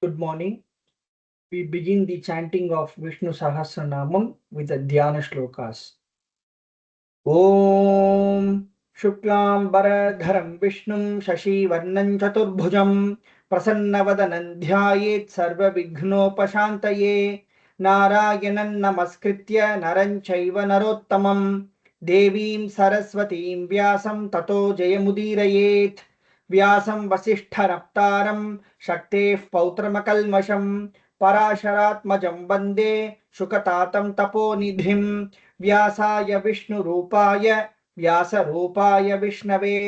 Good morning. We begin the chanting of Vishnu Sahasranamam with the Dhyana shlokas. Om Shuklam Baradharam Vishnum Shashi Varnam Chaturbhujam Prasanna Dhyayet Sarva Vighnopashantaye Narayanan Namaskritya Naranchaiva Narottamam Devim Saraswatim Vyasam Tato Jayamudirayet Vyasam Vasishtharaphtaram Shakteh Pautramakalmasham Parasharatmajam Bande Shukatatam Taponidhim व्यासाय विष्णुरूपाय व्यासरूपाय विष्णवे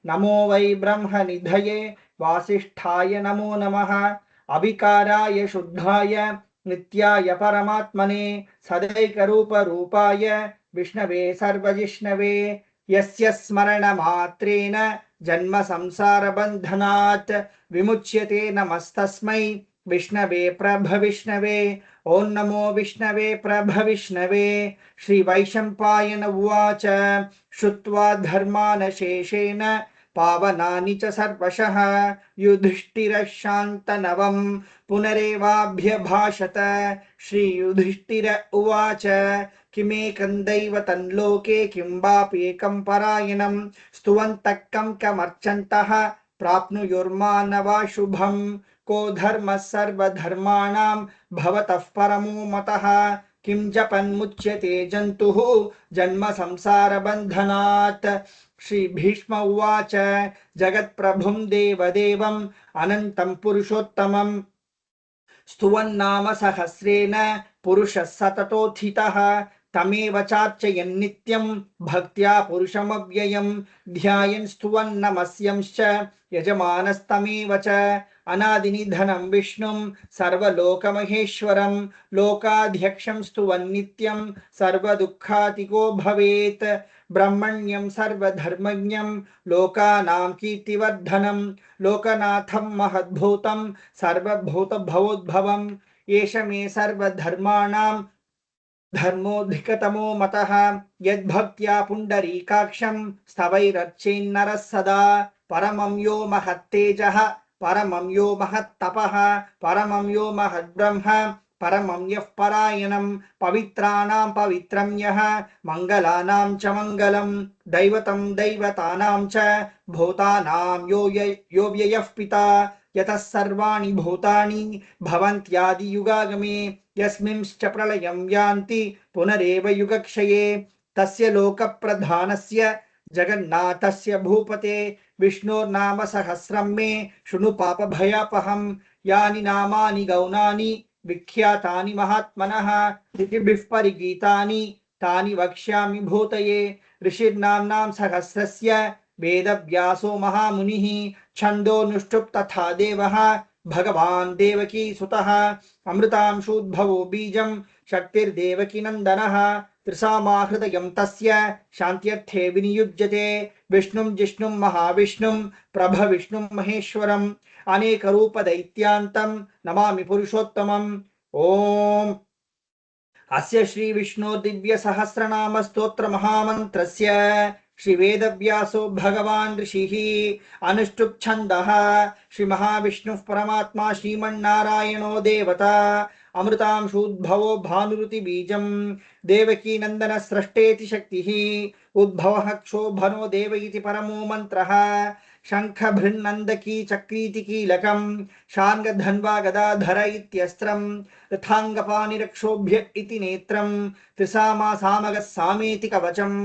नमो वै ब्रह्मनिधये वासिष्ठाय नमो नमः अविकाराय शुद्धाय नित्याय परमात्मने सदैकरूपरूपाय विष्णवे सर्वजिष्णवे यस्य स्मरणमात्रेण जन्म संसारबन्धनात् विमुच्यते नमस्तस्मै विष्णवे प्रभविष्णवे ओं नमो विष्णवे प्रभविष्णवे श्रीवैशम्पायन उवाच श्रुत्वा धर्मान् शेषेण पावनानि च सर्वशः युधिष्ठिरः शान्तनवं पुनरेवाभ्यभाषत श्रीयुधिष्ठिर उवाच किमेकं दैवतं लोके किं वाप्येकं परायणं स्तुवन्तः कं कमर्चन्तः प्राप्नुयुर्मानवा शुभं को धर्मः सर्वधर्माणां भवतः परमो मतः किं जपन्मुच्यते जन्तुः जन्म संसारबन्धनात् श्री भीष्म उवाच जगत्प्रभुं देवदेवम् अनन्तं पुरुषोत्तमं स्तुवन्नाम सहस्रेण पुरुषः सततोत्थितः तमेव चार्चयन् नित्यं भक्त्या पुरुषमव्ययं ध्यायन् स्तुवन् नमस्यंश्च यजमानस्तमेव च अनादिनिधनं विष्णुं सर्वलोकमहेश्वरं लोकाध्यक्षं स्तुवन् नित्यं सर्वदुःखातिको भवेत् ब्रह्मण्यं सर्वधर्मज्ञं लोकानां कीर्तिवर्धनं लोकनाथं महद्भूतं सर्वभूतभवोद्भवम् एष मे सर्वधर्माणां धर्मोऽधिकतमो मतः यद्भक्त्या पुण्डरीकाक्षं स्तवैरर्चेन्नरः सदा परमं यो महत्तेजः परमं यो महत्तपः परमं यो महद्ब्रह्म परमं यः परायणं पवित्राणां पवित्रं यः मङ्गलानां च मङ्गलं दैवतं दैवतानां च भूतानां यो व्ययः पिता यतः सर्वाणि भूतानि भवन्त्यादियुगागमे यस्मिंश्च प्रलयं यान्ति पुनरेव युगक्षये तस्य लोकप्रधानस्य जगन्नाथस्य भूपते विष्णोर्नाम सहस्रं मे शृणु पापभयापहं यानि नामानि गौणानि विख्यातानि महात्मनः ऋषिभिः परिगीतानि तानि वक्ष्यामि भूतये ऋषिर्नाम्नां सहस्रस्य वेदव्यासो महामुनिः छन्दोनुष्टुप् तथा देवः भगवान् देवकी सुतः अमृतांशोद्भवो बीजं शक्तिर्देवकी नन्दनः त्रिसामाहृदयं तस्य शान्त्यर्थे विनियुज्यते विष्णुं जिष्णुं महाविष्णुं प्रभविष्णुं महेश्वरम् अनेकरूपदैत्यान्तं नमामि पुरुषोत्तमम् ॐ अस्य श्री विष्णु दिव्य सहस्रनाम स्तोत्र महामन्त्रस्य श्री वेदव्यासो भगवान् ऋषिः अनुष्टुप् छन्दः श्री महाविष्णुः परमात्मा श्रीमन्नारायणो देवता अमृतांशोद्भवो भानुरुति बीजं देवकी नन्दन स्रष्टेति शक्तिः उद्भवः क्षोभनो देव इति परमो मन्त्रः शंख भृन्नन्दकी चक्रीति कीलकं शार्ङ्गधन्वा गदाधर इत्यस्त्रं रथाङ्गपाणिरक्षोभ्य इति नेत्रं त्रिसामा सामगः सामेति कवचम्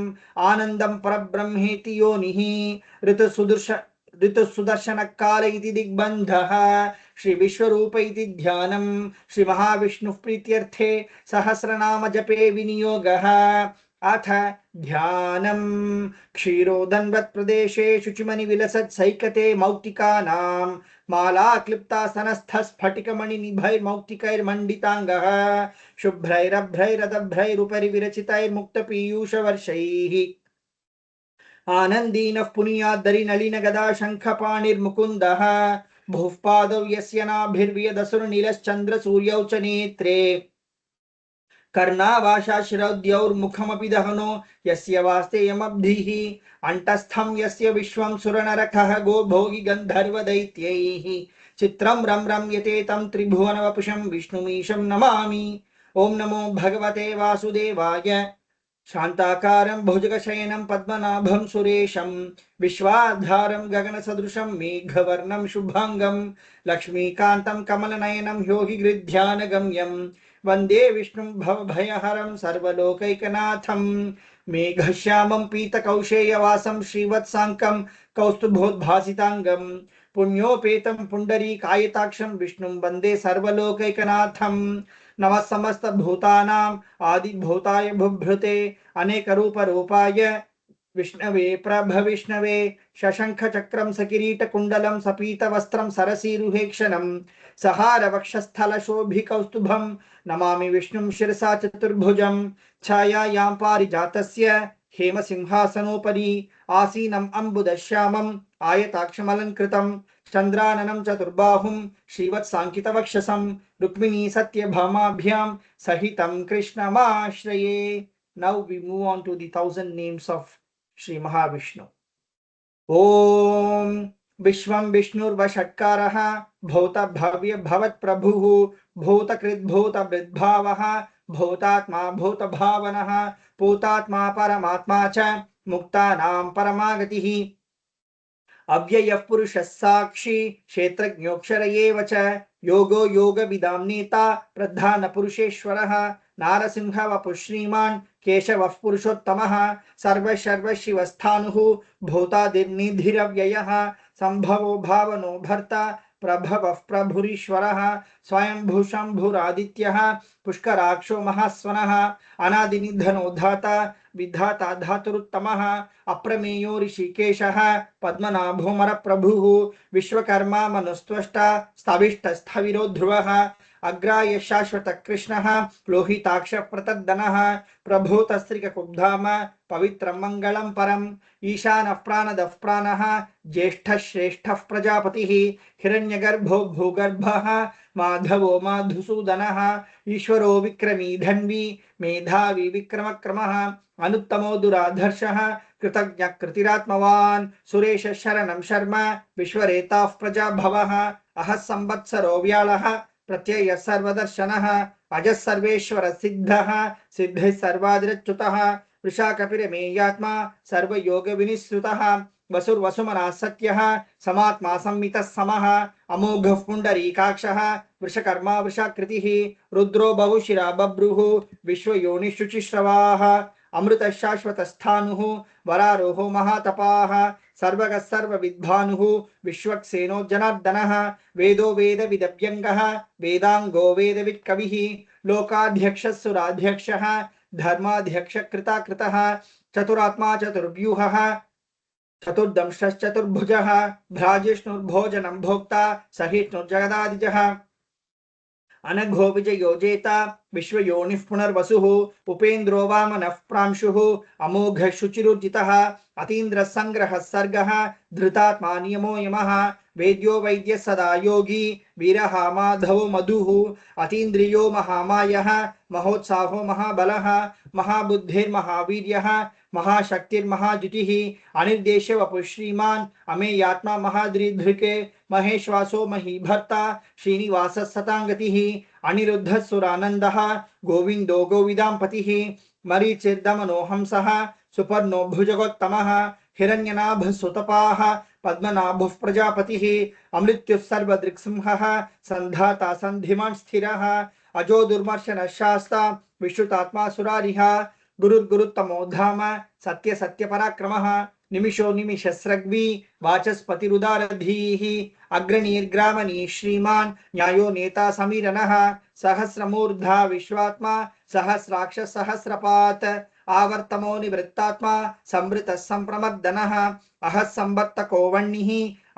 आनन्दं परब्रह्मेति योनिः ऋतुसुदर्शनकाल इति दिग्बन्धः श्री विश्वरूप इति ध्यानं श्री महाविष्णुः प्रीत्यर्थे सहस्रनाम जपे विनियोगः अथ ध्यानं क्षीरोदन्वत् प्रदेशे शुचिमणि विलसत् सैकते मौक्तिकानां माला क्लिप्तासनस्थ स्फटिकमणिनिभैर्मौक्तिकैर्मण्डिताङ्गः शुभ्रैरभ्रैरदभ्रैरुपरि विरचितैर्मुक्तपीयूषवर्षैः आनन्दीनः पुनीयाद्धरि नलिनगदा शङ्खपाणिर्मुकुन्दः भुः पादौ यस्य नाभिर्वियदसुरनीलश्चन्द्रसूर्यौ च नेत्रे कर्णावाशाशिरौद्यौर्मुखमपि दहनो यस्य वास्तेयमब्धिः अण्टस्थं यस्य विश्वं सुरनरकः गोभोगि गन्धर्वदैत्यैः चित्रं रं रम्यते तं त्रिभुवनवपुषं विष्णुमीशं नमामि। ओम नमो भगवते वासुदेवाय। शांताकारं भुजगशयनं पद्मनाभं सुरेशं विश्वाधारं गगनसदृशं मेघवर्णं शुभांगं लक्ष्मीकान्तं कमलनयनं योगिगृध्यानगम्यं वन्दे विष्णुं भवभयहरं सर्वलोकैकनाथं मेघश्यामं पीतकौशेयवासं श्रीवत्साङ्कं कौस्तुभोद्भासिताङ्गं पुण्योपेतं पुण्डरीकायताक्षं विष्णुं वन्दे सर्वलोकैकनाथं नमः समस्त भूतानां आदिभूताय बुभृते अनेक रूप रूपाय विष्णवे प्रभ विष्णवे शशंख चक्रम सकिरीट कुंडलम सपीत वस्त्रम सरसीरुहेक्षणम सहार वक्षस्थल शोभि कौस्तुभम नमामि विष्णुं शिरसा चतुर्भुजं छायायां पारिजातस्य हेम सिंहासनोपरि आसीनम् अम्बुदश्यामम् आयताक्षमलंकृतं चंद्राननं चतुर्बाहुं श्रीवत्साङ्कितवक्षसं रुक्मिणी सत्यभामाभ्यां सहितं कृष्णमाश्रये. Now we move on to the 1,000 names of Sri Mahavishnu. Om Vishwam Vishnurvashatkarah Bhota Bhavya Bhavat Prabhuः Bhota Krit Bhota Vridbhavah Bhotatma Bhota Bhavanah Potatma Paramatma Cha Muktanam Paramagatihi अव्ययः पुरुषः साक्षी क्षेत्रज्ञोऽक्षर एव च योगो योगविदां नेता प्रधानपुरुषेश्वरः नारसिंह वपुः श्रीमान् केशवः पुरुषोत्तमः सर्वशर्वशिवस्थाणुः भूतादिर्निधिरव्ययः सम्भवो भावनो भर्ता प्रभवः प्रभुरीश्वरः स्वयंभू शम्भुरादित्यः पुष्कराक्षो महास्वनः अनादिनिधनो धाता विधाता धातुरुत्तमः अप्रमेयो ऋषिकेशः पद्मनाभोमर प्रभुः विश्वकर्मा मनुस्त्वष्टा स्थाविष्टस्थविरो ध्रुवः अग्राय शाश्वत कृष्णः लोहिताक्ष प्रतद्दनः प्रभूतस्त्रिककुब्धाम पवित्रं मङ्गलं परम् ईशानः प्राणदः प्राणः ज्येष्ठः श्रेष्ठः प्रजापतिः हिरण्यगर्भो भूगर्भः माधवो माधुसूदनः ईश्वरो विक्रमी धन्वी मेधावी विक्रमक्रमः अनुत्तमो दुराधर्षः कृतज्ञ कृतिरात्मवान् सुरेश शरणं शर्म विश्वरेताः प्रजाभवः अहः संवत्सरो व्याळः प्रत्ययः सर्वदर्शनः अजः सर्वेश्वर सिद्धः सिद्धिः सर्वादिरच्युतः वृषाकपिरमेयात्मा सर्वयोगविनिःसृतः वसुर्वसुमनः सत्यः समात्मा संमितः समः अमोघः पुण्डरीकाक्षः वृषकर्मा वृषाकृतिः रुद्रो बहुशिरा बभ्रुः विश्वयोनिशुचिश्रवाः अमृत शाश्वत स्थाणुः वरारोहो महातपाः सर्वगः सर्वविद्भानुः विश्वक्सेनो जनार्दनः वेदो वेदविदव्यङ्गः वेदाङ्गो वेदवित्कविः लोकाध्यक्षः सुराध्यक्षः धर्माध्यक्ष कृताकृतः चतुरात्मा चतुर्व्यूहः चतुर्दंश्चतुर्भुजः भ्राजिष्णुर्भोजनं भोक्ता सहिष्णुर्जगदादिजः अनघो विजयो जेता विश्वयोनिः पुनर्वसुः उपेन्द्रो वामनः प्रांशुः अमोघः शुचिरुर्जितः अतीन्द्रः संग्रहः सर्गः धृतात्मा नियमो यमः वेद्यो वैद्यः सदा योगी वीरः माधवो मधुः अतीन्द्रियो महामायः महोत्साहो महाबलः महाबुद्धिर्महावीर्यः महाशक्तिर्महाद्युतिः अनिर्देश्य वपुः श्रीमान् अमेयात्मा महादृढृके महेश्वासो महीभर्ता श्रीनिवासः सताङ्गतिः अनिरुद्धः सुरानन्दः गोविन्दो गोविदाम्पतिः मरीचिर्दमनो हंसः सुपर्णो भुजगोत्तमः हिरण्यनाभः सुतपाः पद्मनाभः प्रजापतिः अमृत्युः सर्वदृक्सिंहः सन्धाता सन्धिमान् स्थिरः अजो दुर्मर्शनः शास्ता विश्रुतात्मा सुरारिः गुरुर्गुरुत्तमो धाम सत्य सत्य पराक्रमः निमिषो निमिषस्रग्वी वाचस्पतिरुदारधीः अग्रणीर्ग्रामणी श्रीमान् न्यायो नेता समीरनः सहस्रमूर्धा विश्वात्मा सहस्राक्ष सहस्रपात् आवर्तमो निवृत्तात्मा संवृतः संप्रमर्दनः अहः संवर्तको वह्निः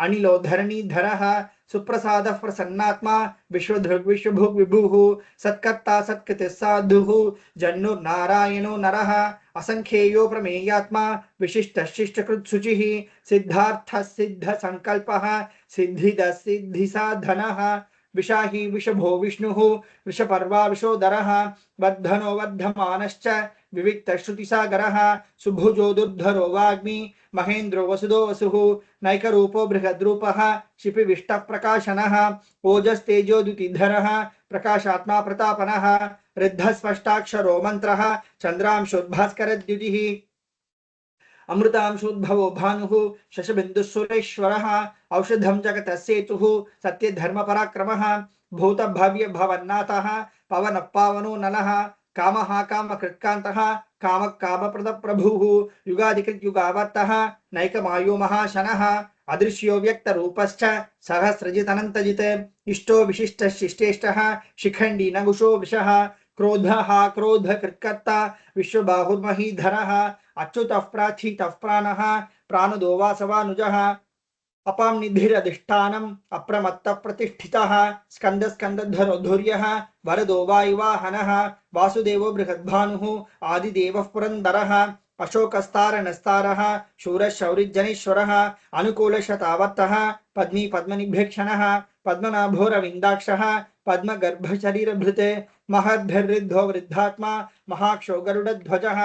अनिलो धरणीधरः सुप्रसादः प्रसन्नात्मा विश्वधृग् विश्वभुग् विभुः सत्कर्ता सत्कृतिः साधुः जन्नुर्नारायणो नरः असंख्येयो प्रमेयात्मा विशिष्टः शिष्टकृत् शुचिः सिद्धार्थः सिद्ध संकल्पः सिद्धिदः सिद्धिसाधनः विशाही विषभो विष्णुः वृषपर्वा विशोदरः वर्धनो वर्धमानश्च विविक्तश्रुतिसागरः सुभुजो दुर्धरो वाग्मी महेन्द्रो वसुदो वसुः नैकरूपो बृहद्रूपः शिपिविष्टः प्रकाशनः ओजस्तेजोद्युतिधरः प्रकाशात्मा प्रतापनः ऋद्धस्पष्टाक्षरो मन्त्रः चन्द्रांशोद्भास्करद्युतिः अमृतांशोद्भवो भानुः शशबिन्दुः औषधं जगतस्येतुः सत्यधर्मपराक्रमः भूतभव्यभवन्नाथः पवनः पावनो नलः कामः कामकृत्कान्तः कामः कामप्रदप्रभुः युगादिकृत्युगावर्तः नैकमायो महाशनः अदृश्यो व्यक्तरूपश्च सहस्रजितनन्तजित् इष्टो विशिष्टशिष्टेष्टः शिखण्डी नगुषो वृषः क्रोधः क्रोधकृत्कर्ता विश्वबाहुर्महीधरः अच्युतः प्राथितः प्राणः प्राणदो वासवानुजः अपां निधिरधिष्ठानम् अप्रमत्तः प्रतिष्ठितः स्कन्दस्कन्दधरो धुर्यः वरदो वायुवाहनः वासुदेवो बृहद्भानुः आदिदेवः पुरन्दरः अशोकस्तारणस्तारः शूरशौरिजनेश्वरः अनुकूलशतावर्तः पद्मी पद्मनिभेक्षणः पद्मनाभोरविन्दाक्षः पद्मगर्भशरीरभृते महद्भिर्वृद्धो वृद्धात्मा महाक्षो गरुडध्वजः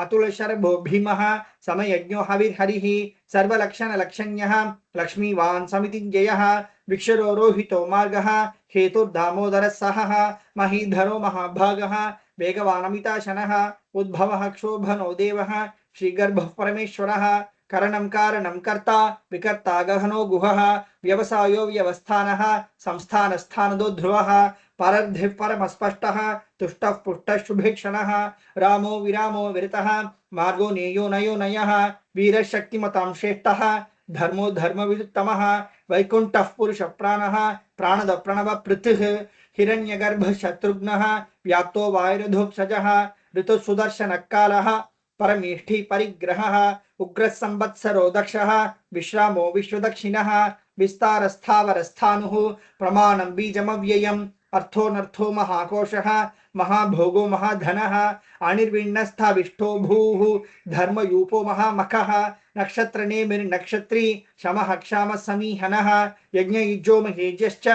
अतुलशरभो भीमः समयज्ञो हविर्हरिः सर्वलक्षणलक्षण्यः लक्ष्मीवान् समितिञ्जयः विक्षरो रोहितो मार्गः हेतुर्दामोदरः सहः महीधरो महाभागः वेगवानमिताशनः उद्भवः क्षोभनो देवः श्रीगर्भः परमेश्वरः करणं कारणं कर्ता विकर्ता गहनो गुहः व्यवसायो व्यवस्थानः संस्थानस्थानदो ध्रुवः परर्धिः परमस्पष्टः तुष्टः पुष्टः शुभेक्षणः रामो विरामो विरतः मार्गो नेयो नयो नयः वीरशक्तिमतां श्रेष्ठः धर्मो धर्मविदुत्तमः वैकुण्ठः पुरुषप्राणः प्राणद प्रणव पृथुः हिरण्यगर्भः शत्रुघ्नः व्याप्तो वायुरधोक्षजः ऋतुसुदर्शनः कालः परमेष्ठी परिग्रहः उग्रः संवत्सरो दक्षः विश्रामो विश्वदक्षिणः विस्तारस्थावरस्थानुः प्रमाणं बीजमव्ययम् अर्थोऽनर्थो महाकोशः महाभोगो महाधनः अनिर्विण्णस्थाविष्टो भूः धर्मयूपो महामखः नक्षत्रनेमिर्नक्षत्री शमः क्षामः समीहनः यज्ञयुजो महेज्यश्च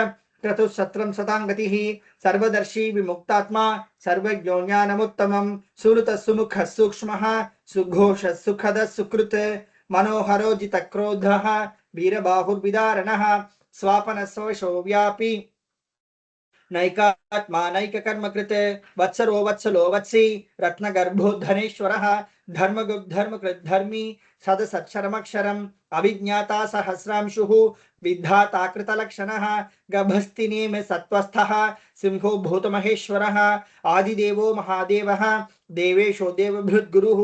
क्रतुः सताङ्गतिः सर्वदर्शी विमुक्तात्मा सर्वज्ञो ज्ञानमुत्तमं सुहृतः सुमुखः सूक्ष्मः सुघोषः सुखदः सुकृत् मनोहरो जितक्रोधः वीरबाहुर्विदारणः स्वापनः स्वशो व्यापी नैकात्मा नैककर्मकृत् वत्सरो वत्सलो वत्सी रत्नगर्भो धनेश्वरः धर्मकृद्धर्मी सदसत्क्षरमक्षरम् अभिज्ञाता सहस्रांशुः विधाता कृतलक्षणः गभस्तिनेमि सत्त्वस्थः सिंहो भूतमहेश्वरः आदिदेवो महादेवः देवेशो देवभृद्गुरुः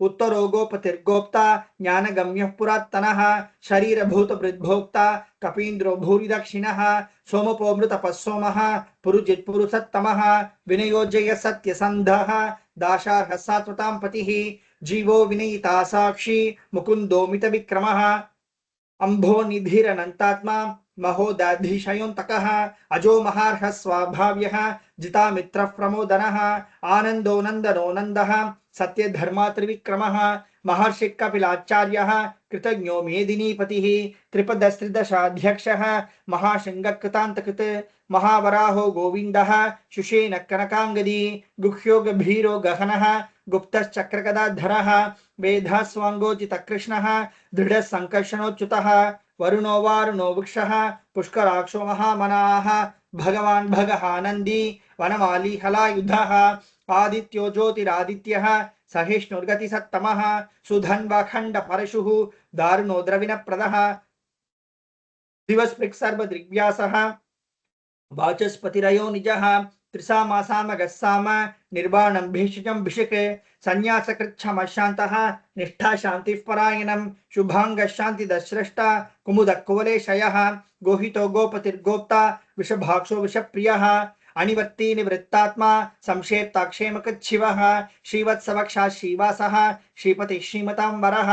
उत्तरो गोपतिर्गोप्ता ज्ञानगम्यः पुरात्तनः शरीरभूतभृद्भोक्ता कपीन्द्रो भूरिदक्षिणः सोमपो मृतपः सोमः पुरुजित् पुरुषत्तमः विनयोजय सत्यसन्धः दाशार्हः सात्वतां पतिः जीवो विनयिता साक्षी मुकुन्दो मितविक्रमः अंभो निधिरनन्तात्मा महोदधिशयोऽन्तकः अजो महार्हः स्वाभाव्यः जितामित्रः प्रमोदनः आनन्दो नन्दनो नन्दः सत्यधर्मा त्रिविक्रमः महर्षि कपिलाचार्यः कृतज्ञो मेदिनीपतिः त्रिपदस्त्रिदशाध्यक्षः महाशृङ्गकृतान्तकृत् महावराहो गोविन्दः शुशेन कनकाङ्गदी गुह्यो गभीरो गहनः गुप्तश्चक्रगदाधरः वेधस्वाङ्गोचितकृष्णः दृढः सङ्कर्षणोच्युतः वरुणो वारुणो वृक्षः पुष्कराक्षो महामनाः भगवान् भगहानन्दी वनमाली हलायुधः आदित्यो ज्योतिरादित्यः सहिष्णुर्गतिसत्तमः सुधन्वाखण्डपरशुः दारुणो द्रविणप्रदः दिवस्पृक् सर्वदृग्व्यासः वाचस्पतिरयो निजः त्रिसामासामगस्साम निर्वाणं भेषजं भिषक् संन्यासकृच्छमः शान्तः निष्ठा शान्तिः परायणं शुभाङ्गः शान्तिदस्रष्टा कुमुदः कुवलेशयः गोहितो गोपतिर्गोप्ता विषभाक्षो विषप्रियः अनिवर्ती निवृत्तात्मा संक्षेप्ताक्षेमकृच्छिवः श्रीवत्सवक्षा श्रीवासः श्रीपति श्रीमतांबरः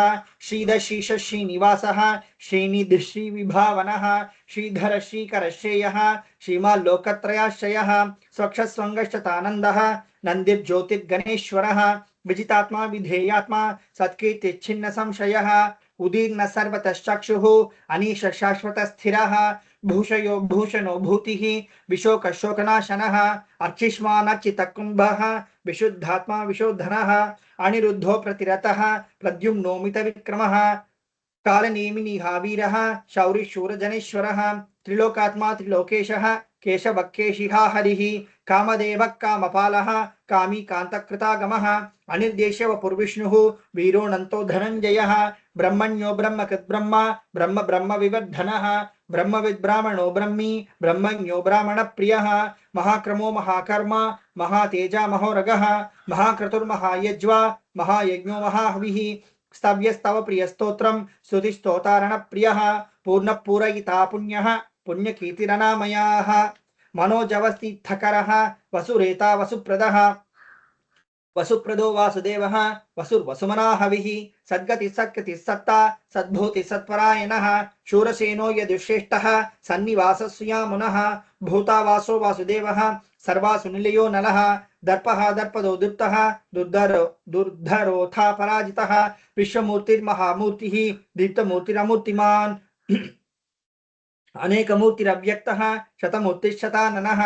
श्रीधशीष श्रीनिवासः श्रीनिधि श्रीविभावनः श्रीधर श्रीकर श्रेयः श्रीमाल्लोकत्रयाश्रयः स्वक्षस्वङ्गश्चतानन्दः नन्दिर्ज्योतिर्गणेश्वरः विजितात्मा विधेयात्मा सत्कीर्तिच्छिन्न संशयः उदीर्ण सर्वतश्चक्षुः अनीश शाश्वत स्थिरः भूषयो भूषणो भूतिः विशोकशोकनाशनः अर्चिष्मानर्चितकुम्भः विशुद्धात्मा विशोधनः अनिरुद्धो प्रतिरतः प्रद्युम्नोमितविक्रमः कालनेमिनिहा वीरः शौरिशूरजनेश्वरः त्रिलोकात्मा त्रिलोकेशः केशवक्केशिहा हरिः कामदेवः कामपालः कामी कान्तकृतागमः अनिर्देश्यवपुर्विष्णुः वीरोऽनन्तो धनञ्जयः ब्रह्मण्यो ब्रह्मकृद्ब्रह्म ब्रह्म ब्रह्मविवर्धनः ब्रह्मविद्ब्राह्मणो ब्रह्मी ब्रह्मज्ञो ब्राह्मणप्रियः महाक्रमो महाकर्म महातेजा महोरगः महाक्रतुर्महायज्वा महायज्ञो महाहविः स्तव्यस्तव प्रियस्तोत्रं स्तुतिस्तोतारण प्रियः पूर्णपूरयिता पुण्यः पुण्यकीर्तिरनामयाः मनोजवस्तीर्थकरः वसुरेता वसुप्रदः वसुप्रदो वासुदेवः वसुर्वसुमना हविः सद्गति सत्कृति सत्ता सद्भूति सत्परायणः शूरसेनो यदुश्रेष्ठः सन्निवासस्यामुनः भूतावासो वासुदेवः सर्वासु निलयो नलः दर्पः दर्पदो दीप्तः दुर्धरोथा पराजितः विश्वमूर्तिर्महामूर्तिः दीप्तमूर्तिरमूर्तिमान् अनेकमूर्तिरव्यक्तः शतमूर्तिश्शताननः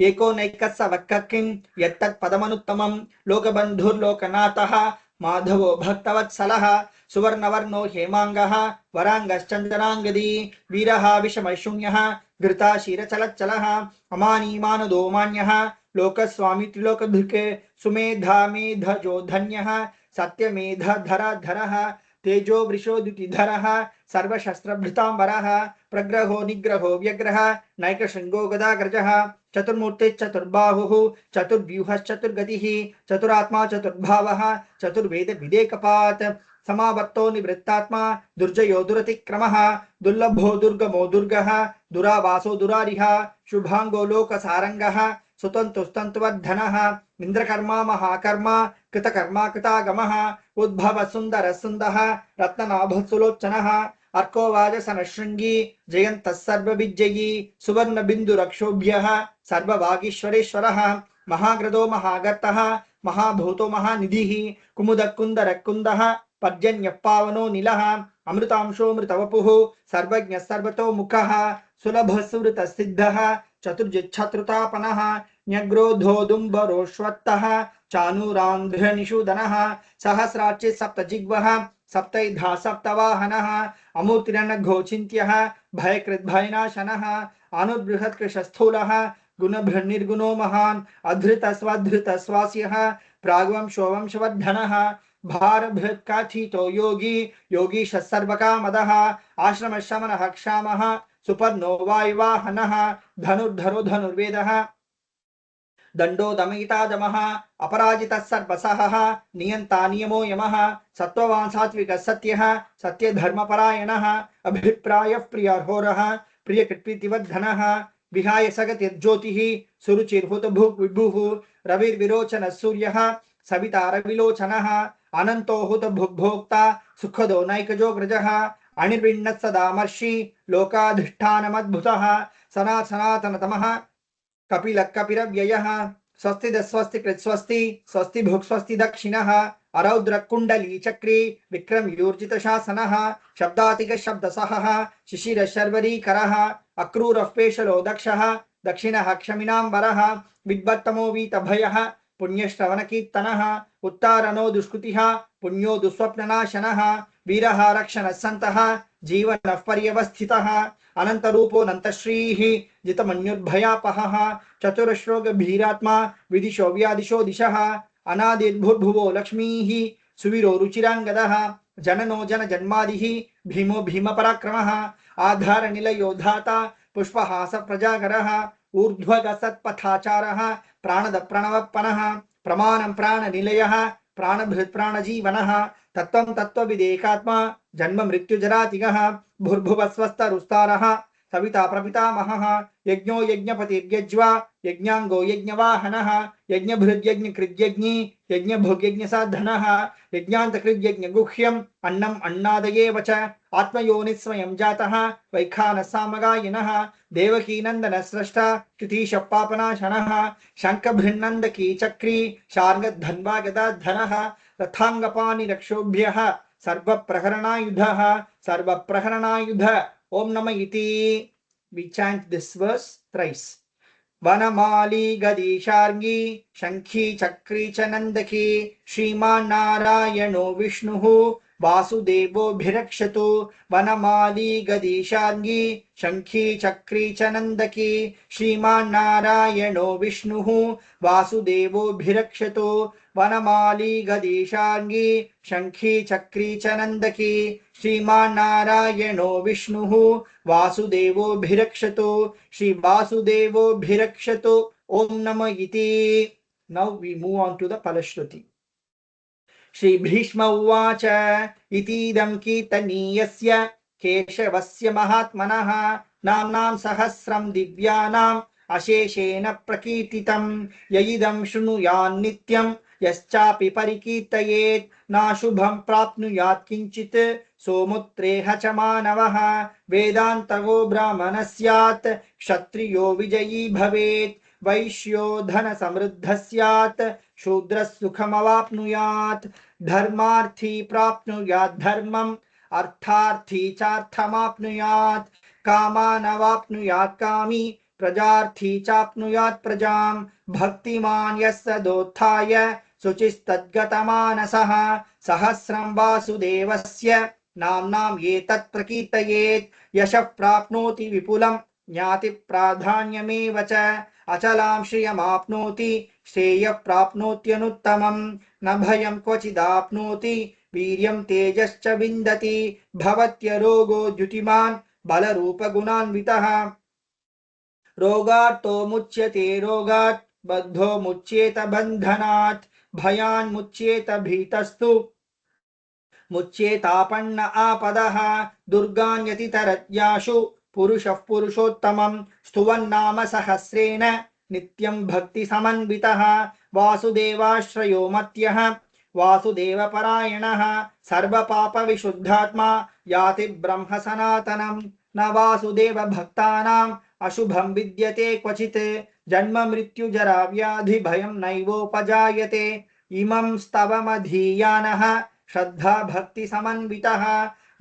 एको नैकस्स वक्किं यत्तत्पदमनुत्तमं लोकबन्धुर्लोकनाथः माधवो भक्तवत्सलः सुवर्णवर्णो हेमाङ्गः वराङ्गश्चन्दनाङ्गदी वीरः विषमशून्यः घृता क्षीरचलच्चलः अमानीमानदो मान्यः लोकस्वामी त्रिलोकधृके सुमेधा मेधजो धन्यः सत्यमेधधरधरः तेजो वृषोदितिधरः सर्वशस्त्रभृतांबरः प्रग्रहो निग्रहो व्यग्रः नैकशृङ्गो गदाग्रजः चतुर्मूर्तिश्चतुर्बाहुः चतुर्व्यूहश्चतुर्गतिः चतुरात्मा चतुर्भावः चतुर्वेदविदेकपात् समावर्तो निवृत्तात्मा दुर्जयो दुरतिक्रमः दुर्लभो दुर्गमो दुर्गः दुरावासो दुरारिः शुभांगो लोकसारंगः सुतन्तुस्तन्तुवर्धनः इंद्रकर्मा महाकर्मा कृतकर्मा कृतागमः उद्भव सुंदर सुंदः रत्ननाभसुलोचनः अर्को वाजसनशृंगी जयन्तः सर्वविजयी सुवर्ण बिन्दुरक्षोभ्यः सर्ववागीश्वरेश्वरः महाग्रदो महागर्तः महाभूतो महानिधिः कुमुदकुन्दरकुन्दः पर्जन्यः पावनो नीलः अमृतांशोऽमृतवपुः सर्वज्ञः सर्वतोमुखः सुलभः सुवृतसिद्धः चतुर्जिच्छत्रुतापनः न्यग्रोधोदुम्बरोश्वत्तः चाणूरान्ध्रनिषूदनः सहस्राक्षि सप्तजिह्वः सप्तैधा सप्तवाहनः अमूर्तिरनघोचिन्त्यः भयकृद्भयनाशनः अनुबृहत्कृशस्थूलः गुणभृन्निर्गुणो महान् अधृतस्वधृतस्वास्यः प्राग्वंशोवंशवर्धनः भारभृत्काथितो योगी योगीश सर्वकामदः आश्रमशमनः क्षामः सुपर्णो वायुवाहनः धनुर्धरो धनुर्वेदः दंडो दमयितादमः अपराजितः सर्वसहः नियंता नियमो यमः सत्त्ववान् सात्विकः सत्यः सत्यधर्मपरायणः अभिप्रायः प्रियहोरः प्रियकृत्प्रीतिवर्धनः विहाय सगतिर्ज्योतिः सुरुचिर्हुतभुक् विभुः रविर्विरोचनः सूर्यः सविता रविलोचनः अनन्तो हुतभुग्भोक्ता सुखदो नैकजोग्रजः अनिर्विण्णः सदामर्षि लोकाधिष्ठानमद्भुतः सनातनतमः कपिलः कपिरव्ययः स्वस्तिदस्वस्तिकृत् स्वस्ति स्वस्ति भुक् स्वस्ति दक्षिणः अरौद्र कुंडली चक्री विक्रमयूर्जितशासनः शब्दातिकशब्दसहः शिशिरः शर्वरीकरः अक्रूरः पेशलो दक्षः दक्षिणः क्षमिनाम्बरः विद्वत्तमो वीतभयः पुण्यश्रवणकीर्तनः उत्तारणो दुष्कृतिः पुण्यो दुःस्वप्ननाशनः वीरः रक्षणः सन्तः जीवनः पर्यवस्थितः अनन्तरूपो नन्तश्रीः जितमन्युर्भयापहः चतुरश्रो गभीरात्मा विदिशो व्यादिशो दिशः अनादिर्भुर्भुवो लक्ष्मीः सुवीरो रुचिराङ्गदः जननो जनजन्मादिः भीमो भीमपराक्रमः आधारनिलयो धाता पुष्पहास प्रजागरः ऊर्ध्वगसत्पथाचारः प्राणद प्रणवप्पनः प्रमाणं प्राणनिलयः प्राणभृत् प्राणजीवनः तत्त्वं तत्त्वविदेकात्मा जन्म मृत्युजरातिगः भुर्भुवस्वस्तरुस्तारः सविता प्रपितामहः यज्ञो यज्ञपतिर्यज्वा यज्ञांगो यज्ञवाहनः यज्ञभृद्यज्ञकृद्यज्ञी यज्ञभुग्यज्ञसाधनः यज्ञान्तकृद्यज्ञगुह्यम् अन्नम् अन्नादयेव च आत्मयोनिस्वयं जातः वैखानः सामगायिनः देवकीनन्दनस्रष्टा तिथिशपापनाशनः शङ्खभृन्नन्दकी चक्री शार्ङ्गधन्वा गदाधरः रथाङ्गपाणिरक्षोभ्यः सर्वप्रहरणायुधः सर्वप्रहरणायुध ओम नमः इति We chant this verse thrice. वनमाली गदीशार्गी शंखी चक्री च नंदकी श्रीमान्नारायणो विष्णुः वासुदेवोऽभिरक्षतु। वनमाली गदीशार्गी शंखी चक्री च नंदकी श्रीमान्नारायणो विष्णुः वासुदेवोऽभिरक्षतु। वनमाली गदीशार्गी शंखी चक्री च नंदकी श्रीमान्नारायणो विष्णुः वासुदेवोऽभिरक्षतु। श्री वासुदेवोऽभिरक्षतु। ओम नमः इति. Now we move on to the Palashruti. Shri Bhishma उवाच इतीदं कीर्तनीयस्य केशवस्य महात्मनः नाम्नां सहस्रं दिव्यानाम् अशेषेण प्रकीर्तितं यइदं शृणुयान्नित्यं यश्चापि परिकीर्तयेत् नाशुभं प्राप्नुयात् किंचित् सोमुत्रेह च मानवः वेदान्तगो ब्राह्मणः स्यात् क्षत्रियो विजयी भवेत् वैश्यो धन समृद्धः स्यात् शूद्रः सुखमवाप्नुयात् धर्मार्थी प्राप्नुयात् धर्मम् अर्थार्थी चार्थमाप्नुयात् कामानवाप्नुयात् कामी प्रजार्थी चाप्नुयात् प्रजाम् भक्तिमान् यस्य दोत्थाय शुचिस्तद्गतमानसः सहस्रं वासुदेवस्य नाम्नाम् एतत् प्रकीर्तयेत् यशः प्राप्नोति विपुलं ज्ञाति प्राधान्यमेव च अचलां श्रियमाप्नोति श्रेयः प्राप्नोत्यनुत्तमं न भयं क्वचिदाप्नोति वीर्यं तेजश्च विन्दति भवत्यरोगो द्युतिमान् बलरूपगुणान्वितः रोगार्तो मुच्यते रोगात् बद्धो मुच्येत बन्धनात् भयान्मुच्येत भीतस्तु मुच्येतापन्न आपदः दुर्गान्यतितरत्याशु पुरुषः पुरुषोत्तमं स्तुवन्नाम सहस्रेण नित्यं भक्ति समन्वितः वासुदेवाश्रयो मत्यः वासुदेवपरायणः सर्वपापविशुद्धात्मा याति ब्रह्म सनातनं न वासुदेव भक्तानाम् अशुभं विद्यते क्वचित् जन्म मृत्यु जरा व्याधि भयं नैवोपजायते इमं स्तवमधीयानः श्रद्धा भक्ति समन्वितः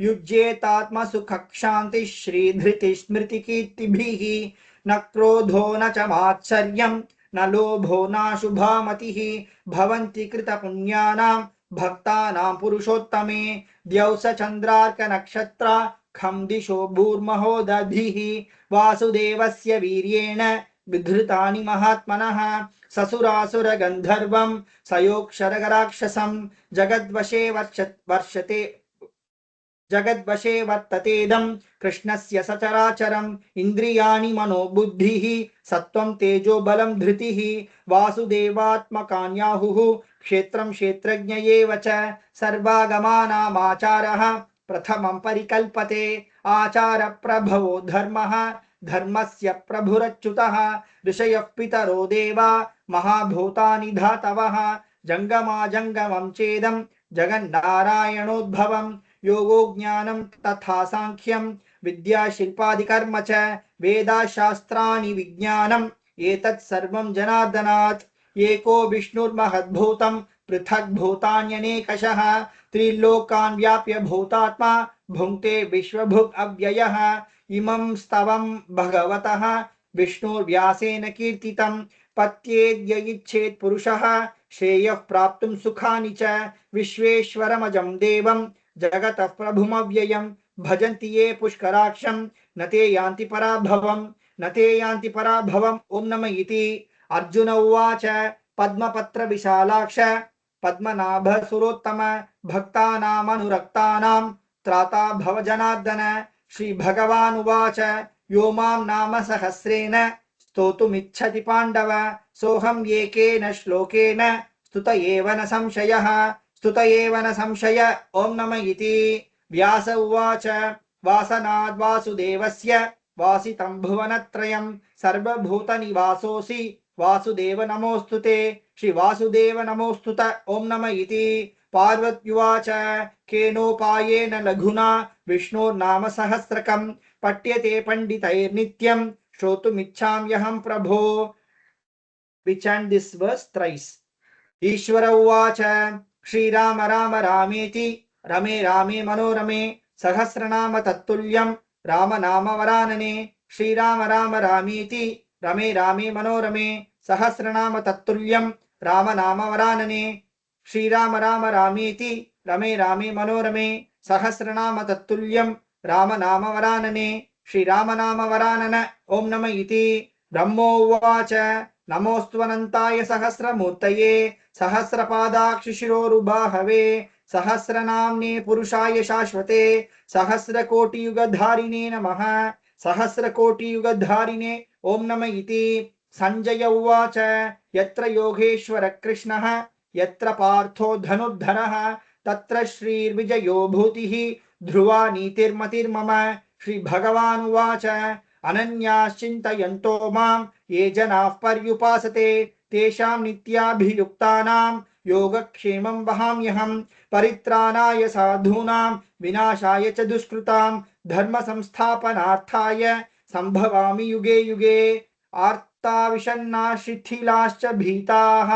युज्येतात्म सुख शांति श्रीधृति स्मृति कीर्तिभिः न क्रोधो न च मात्सर्यं न लोभो न शुभा मतिः भवन्ति कृत पुण्यानां भक्तानां पुरुषोत्तमे द्यौस चन्द्रार्क नक्षत्रा खं दिशो भूर्महो दधिः वासुदेवस्य वीर्येण विधृतानि महात्मनः ससुरासुर गन्धर्वं सयोक्षरगराक्षसं जगद्वशे वर्ततेदं कृष्णस्य सचराचरम् इन्द्रियाणि मनो बुद्धिः सत्त्वं तेजो बलं धृतिः वासुदेवात्मकान्याहुः क्षेत्रं क्षेत्रज्ञ एव च सर्वागमानामाचारः प्रथमं परिकल्पते आचार प्रभवो धर्मः धर्मस्य प्रभुरच्युतः ऋषयः पितरो देवा महाभूतानि धातवः जंगमा जंगमं चेदं जगन्नारायणोद्भवं योगो ज्ञानं तथा सांख्यं विद्या शिल्पादिकर्म च वेदाशास्त्राणि विज्ञानम् एतत् सर्वं जनार्दनात् एको विष्णुर्महद्भूतं पृथक् भूतान्यनेकशः त्रिलोकान् व्याप्य भूतात्मा भुङ्क्ते विश्वभुक् अव्ययः इमं स्तवं भगवतः विष्णुर्व्यासेन कीर्तितं पत्येद्य इच्छेत् पुरुषः श्रेयः प्राप्तुं सुखानि च विश्वेश्वरमजं देवं जगतः प्रभुमव्ययं भजन्ति ये पुष्कराक्षं न ते यान्ति पराभवम् ओम नमः इति. अर्जुन उवाच पद्मपत्र विशालाक्ष पद्मनाभ सुरोत्तम भक्तानामनुरक्तानां त्राता भव जनार्दन. श्री भगवान् उवाच यो मां नाम सहस्रेण स्तोतुमिच्छति पाण्डव सोऽहं एकेन श्लोकेन स्तुत एव न संशय ओम नमः इति. व्यास उवाच वासनाद् वासुदेवस्य वासितं भुवनत्रयं सर्वभूतनिवासोऽसि वासुदेव नमोऽस्तुते. श्री वासुदेव नमोऽस्तुत ओम नमः इति. पार्वत्युवाच केनोपायेन लघुना विष्णोर्नाम सहस्रकं पठ्यते पंडितैर्नित्यं श्रोतुमिच्छाम्यहं प्रभो. We chant this verse thrice. ईश्वर उवाच श्रीराम राम रामेति रमे रामे मनोरमे सहस्रनाम तत्तुल्यं राम नाम वरानने श्रीराम राम रामीति रमे रामे मनोरमे सहस्रनाम तत्तुल्यं राम नाम वरानने श्रीराम राम रामीति रमे रामे मनोरमे सहस्रनाम तत्तुल्यं राम नाम वरानने श्रीराम नाम वरानन ओम नम इति ब्रह्मोवाच नमोऽस्त्वनन्ताय सहस्रमूर्तये सहस्रपादाक्षिशिरोरुबाहवे सहस्रनाम्ने पुरुषाय शाश्वते सहस्रकोटियुगधारिणे नमः सहस्रकोटियुगधारिणे ओम नम इति संजय उवाच यत्र योगेश्वर कृष्णः यत्र पार्थो धनुर्धरः तत्र श्रीर्विजयो भूतिः ध्रुवा नीतिर्मतिर्मम श्रीभगवानुवाच अनन्याश्चिन्तयन्तो मां ये जनाः पर्युपासते तेषां नित्याभियुक्तानां योगक्षेमं वहाम्यहं परित्राणाय साधूनां विनाशाय च दुष्कृतां धर्म संस्थापनार्थाय संभवामि युगे युगे आर्ता शिथिलाश्च भीताः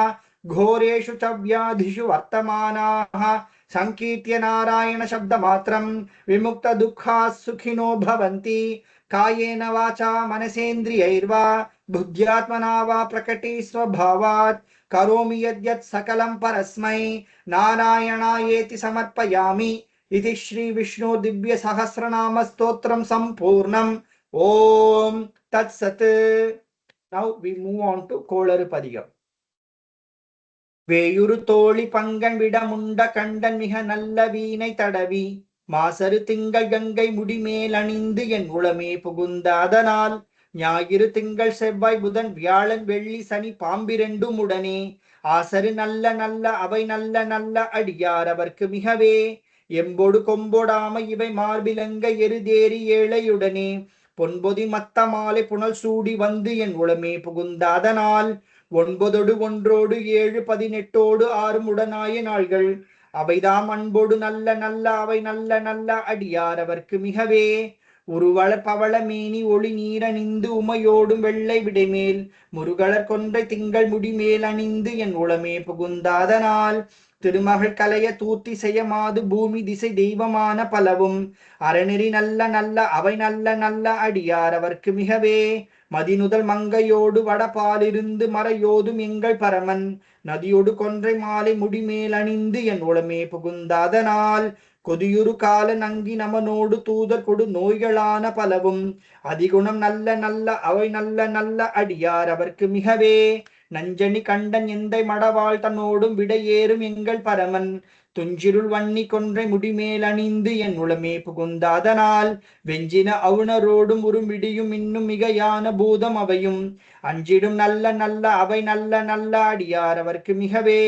घोरेषु च व्याधिषु वर्तमानाः संकीर्त्य नारायण शब्दमात्रं विमुक्तदुःखाः सुखिनो भवन्ति कायेन वाचा मनसेन्द्रियैर्वा बुद्ध्यात्मना वा प्रकटे स्वभावात् करोमि यद्यत् सकलं परस्मै नारायणायेति समर्पयामि इति श्री विष्णु दिव्य सहस्रनाम स्तोत्रम संपूर्णम ओम तत्सत्. Now we move on to கோளறு பதிகம். வேயுறு தோழி பங்கன் விடமுண்ட கண்டன் மிக நல்ல வீணை தடவி மாசரு திங்கள் கங்கை முடிமேல் அணிந்து என் உளமே புகுந்த அதனால் ஞாயிறு திங்கள் செவ்வாய் புதன் வியாழன் வெள்ளி சனி பாம்பிரண்டும் உடனே ஆசரு நல்ல நல்ல அவை நல்ல நல்ல அடியார் அவர்க்கு மிகவே எம்பொடு கொம்பொடாம இவை மார்பிலங்க எருதேறி ஏழையுடனே பொன்பொதி மத்த மாலை புனல் சூடி வந்து என் உளமே புகுந்த அதனால் 9 ஒன்றோடு 7 18 6 உடனாய நாள்கள் அவைதாம் அன்போடு நல்ல நல்ல அவை நல்ல நல்ல அடியார் அவர்க்கு மிகவே உருவளர் பவள மேனி ஒளி நீரணிந்து உமையோடும் வெள்ளை விடைமேல் முருகலர் கொன்றை திங்கள் முடிமேல் அணிந்து என் உளமே புகுந்தாதனால் திருமகள் கலைய தூர்த்தி செய்ய மாது பூமி திசை தெய்வமான பலவும் அறநெறி நல்ல நல்ல அவை நல்ல நல்ல அடியார் அவர்க்கு மிகவே மதிநுதல் மங்கையோடு வடபாலிருந்து மறையோதும் எங்கள் பரமன் நதியோடு கொன்றை மாலை முடிமேல் அணிந்து என் உளமே புகுந்தாதனால் கொதியுறு கால நங்கி நமனோடு தூதர் கொடு நோய்களான பலவும் அதிகுணம் நல்ல நல்ல அவை நல்ல நல்ல அடியார் அவர்க்கு மிகவே நஞ்சனி கண்டன் எந்தை மடவாள் தன்னோடும் விடையேறும் எங்கள் பரமன் துஞ்சிருள் வன்னி கொன்றை முடிமேல் அணிந்து என் உளமே புகுந்தாதனால் வெஞ்சின அவுணரோடும் உருமிடியும் இன்னும் மிகையான பூதம் அவையும் அஞ்சிடும் நல்ல நல்ல அவை நல்ல நல்ல அடியார் அவர்க்கு மிகவே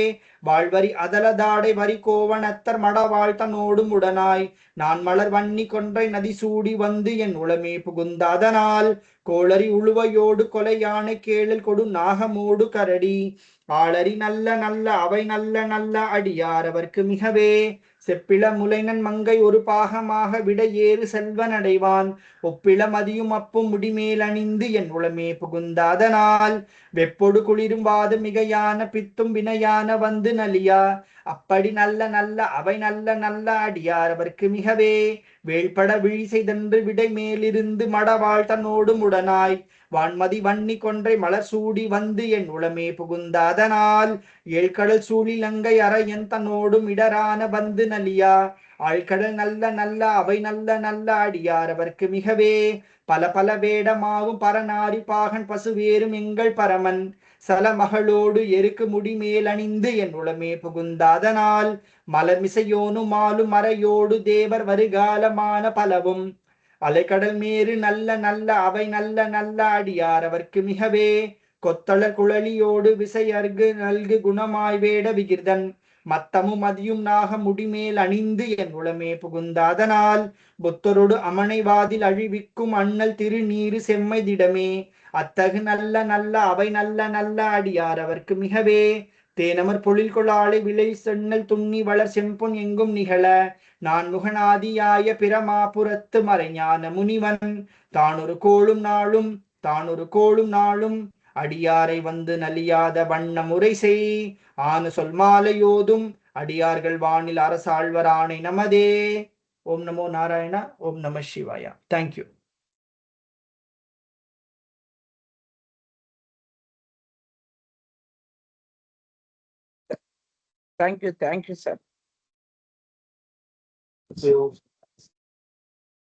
வாழ்வரி அதலதாடை வரி கோவணத்தர் மடவாள் தன்னோடும் உடனாய் நான் மலர் வன்னி கொன்றை நதி சூடி வந்து என் உளமே புகுந்தாதனால் கோளரி உழுவையோடு கொலையானை கேளல் கொடு நாகமோடு கரடி ஆளரி நல்ல நல்ல அவை நல்ல நல்ல அடியார் அவர்க்கு மிகவே செப்பிள முலைனன் மங்கை ஒரு பாகமாக விட ஏறு செல்வன் அடைவான் ஒப்பிள மதியும் அப்பும் முடிமேல் அணிந்து என் உளமே புகுந்தாதனால் வெப்பொடு குளிரும் வாது மிகையான பித்தும் வினையான வந்து நலியா அப்படி நல்ல நல்ல அவை நல்ல நல்ல அடியார் அவர்க்கு மிகவே வேள்பட விழி செய்தன்று விடை மேலிருந்து மடவாள் தன்னோடும் உடனாய் வான்மதி வன்னி கொன்றை மலர் சூடி வந்து என் உளமே புகுந்தாதனால் ஏழ்கடல் சூழிலங்கை அறையன் தன்னோடும் இடரான வந்து நலியா ஆழ்கடல் நல்ல நல்ல அவை நல்ல நல்ல அடியார் அவர்க்கு மிகவே பல பல வேடமாகும் பரநாரி பாகன் பசுவேறும் எங்கள் பரமன் சல மகளோடு எருக்கு முடிமேல் அணிந்து என் உளமே புகுந்தாதனால் மலர்மிசையோனு மாலும் மறையோடு தேவர் வருகாலமான பலவும் அலைக்கடல் மேறு நல்ல நல்ல அவை நல்ல நல்ல அடியார் அவர்க்கு மிகவே கொத்தளர் குழலியோடு விசையர்கு நல்கு குணமாய் வேட விகிர்தன் மத்தமும் மதியும் நாக முடிமேல் அணிந்து என் உளமே புகுந்தாதனால் புத்தரோடு அமனைவாதில் அழிவிக்கும் அண்ணல் திருநீரு செம்மை திடமே அத்தகு நல்ல நல்ல அவை நல்ல நல்ல அடியார் அவர்க்கு மிகவே தேனமர் பொழில் கொளாளை விளை சென்னல் துண்ணி வளர் செம்பொன் எங்கும் நிகழ நான் முகநாதியாய பிரமாபுரத்து மறைஞான முனிவன் தானொரு கோளும் நாளும் அடியாரை வந்து நலியாத வண்ண முறை செய் ஆனு சொல் மாலையோதும் அடியார்கள் வானில் அரசாழ்வரானை நமதே. ஓம் நமோ நாராயண. ஓம் நம சிவாயா. தேங்க்யூ. Thank you, sir.